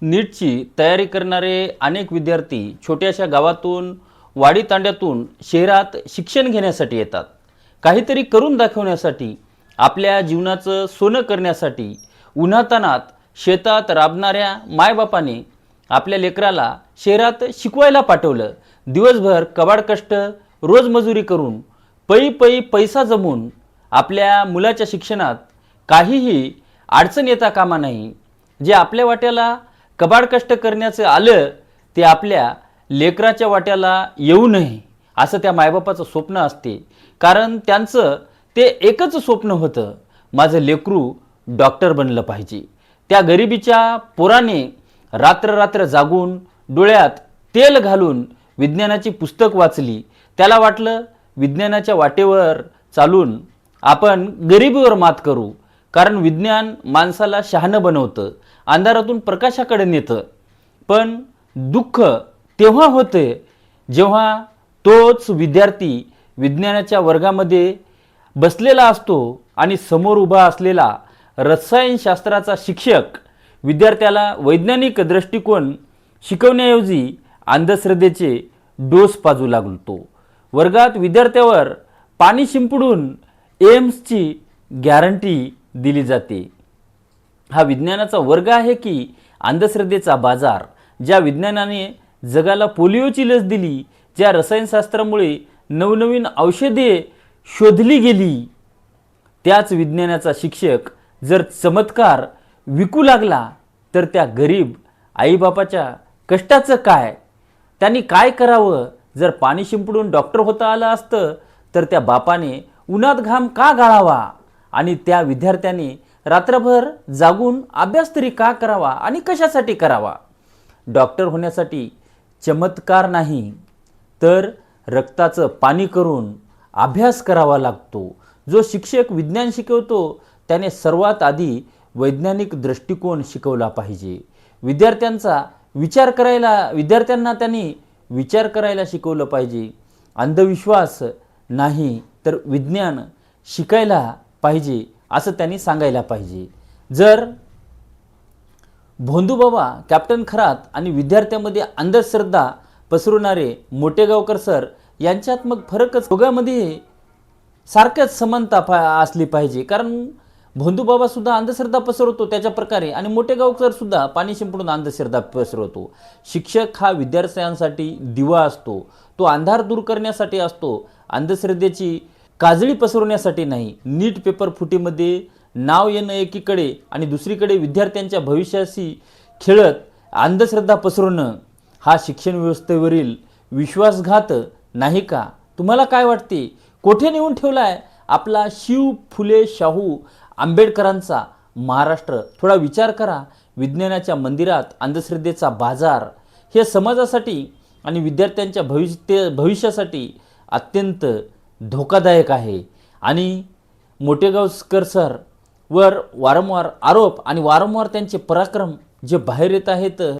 नीटची तयारी करणारे अनेक विद्यार्थी छोट्याशा गावातून वाडी तांड्यातून शहरात शिक्षण घेण्यासाठी येतात। काहीतरी करून दाखवण्यासाठी, आपल्या जीवनाचं सोनं करण्यासाठी उन्हातानात शेतात राबणाऱ्या मायबापाने आपल्या लेकराला शहरात शिकवायला पाठवलं। दिवसभर कबाड कष्ट, रोजमजुरी करून पै पैसा जमून आपल्या मुलाच्या शिक्षणात काहीही अडचण येता कामा नाही। जे आपल्या वाट्याला कबाड कष्ट करण्याचं आलं ते आपल्या लेकराच्या वाट्याला येऊ नये असं त्या मायबापाचं स्वप्न असते। कारण त्यांचं ते एकच स्वप्न होतं, माझं लेकरू डॉक्टर बनलं पाहिजे। त्या गरिबीच्या पोराने रात्र जागून डोळ्यात तेल घालून विज्ञानाची पुस्तक वाचली। त्याला वाटलं विज्ञानाच्या वाटेवर चालून आपण गरिबीवर मात करू, कारण विज्ञान माणसाला शहाणं बनवतं, अंधारातून प्रकाशाकडे नेतं। पण दुःख तेव्हा होते जेव्हा तोच विद्यार्थी विज्ञानाच्या वर्गामध्ये बसलेला असतो आणि समोर उभा असलेला रसायनशास्त्राचा शिक्षक विद्यार्थ्याला वैज्ञानिक दृष्टिकोन शिकवण्याऐवजी अंधश्रद्धेचे डोस पाजू लागतो। वर्गात विद्यार्थ्यावर पाणी शिंपडून एम्सची गॅरंटी दिली जाते। हा विज्ञानाचा वर्ग आहे की अंधश्रद्धेचा बाजार? ज्या विज्ञानाने जगाला पोलिओची लस दिली, ज्या रसायनशास्त्रामुळे नवनवीन औषधे शोधली गेली, त्याच विज्ञानाचा शिक्षक जर चमत्कार विकू लागला तर त्या गरीब आईबापाच्या कष्टाचं काय? त्यांनी काय करावं? जर पाणी शिंपडून डॉक्टर होता आलं असतं तर त्या बापाने उन्हात घाम का गाळावा आणि त्या विद्यार्थ्याने रात्रभर जागून अभ्यास तरी का करावा आणि कशासाठी करावा? डॉक्टर होण्यासाठी चमत्कार नाही तर रक्ताचं पाणी करून अभ्यास करावा लागतो। जो शिक्षक विज्ञान शिकवतो त्याने सर्वात आधी वैज्ञानिक दृष्टिकोन शिकवला पाहिजे। विद्यार्थ्यांना त्यांनी विचार करायला शिकवलं पाहिजे। अंधविश्वास नाही तर विज्ञान शिकायला पाहिजे असं त्यांनी सांगायला पाहिजे। जर भोंदूबाबा, कॅप्टन खरात आणि विद्यार्थ्यांमध्ये अंधश्रद्धा पसरवणारे मोटेगावकर सर यांच्यात मग फरकच, दोघांमध्ये सारख्याच समानता असली पाहिजे। कारण भोंदूबाबा सुद्धा अंधश्रद्धा पसरवतो त्याच्या प्रकारे आणि मोटेगावकर सुद्धा पाणी शिंपडून अंधश्रद्धा पसरवतो। शिक्षक हा विद्यार्थ्यांसाठी दिवा असतो, तो अंधार दूर करण्यासाठी असतो, अंधश्रद्धेची काजळी पसरवण्यासाठी नाही। नीट पेपर फुटीमध्ये नाव येणं एकीकडे आणि दुसरीकडे विद्यार्थ्यांच्या भविष्याशी खेळत अंधश्रद्धा पसरवणं हा शिक्षण व्यवस्थेवरील विश्वासघात नाही का? तुम्हाला काय वाटते? कोठे नेऊन ठेवलाय आपला शिव फुले शाहू आंबेडकरांचा महाराष्ट्र? थोडा विचार करा। विज्ञानाच्या मंदिरात अंधश्रद्धेचा बाजार हे समाजासाठी आणि विद्यार्थ्यांच्या भविष्यासाठी अत्यंत धोकादायक आहे। आणि मोटेगावकर सर वर वारंवार आरोप आणि वारंवार त्यांचे पराक्रम जे बाहेर येत आहेत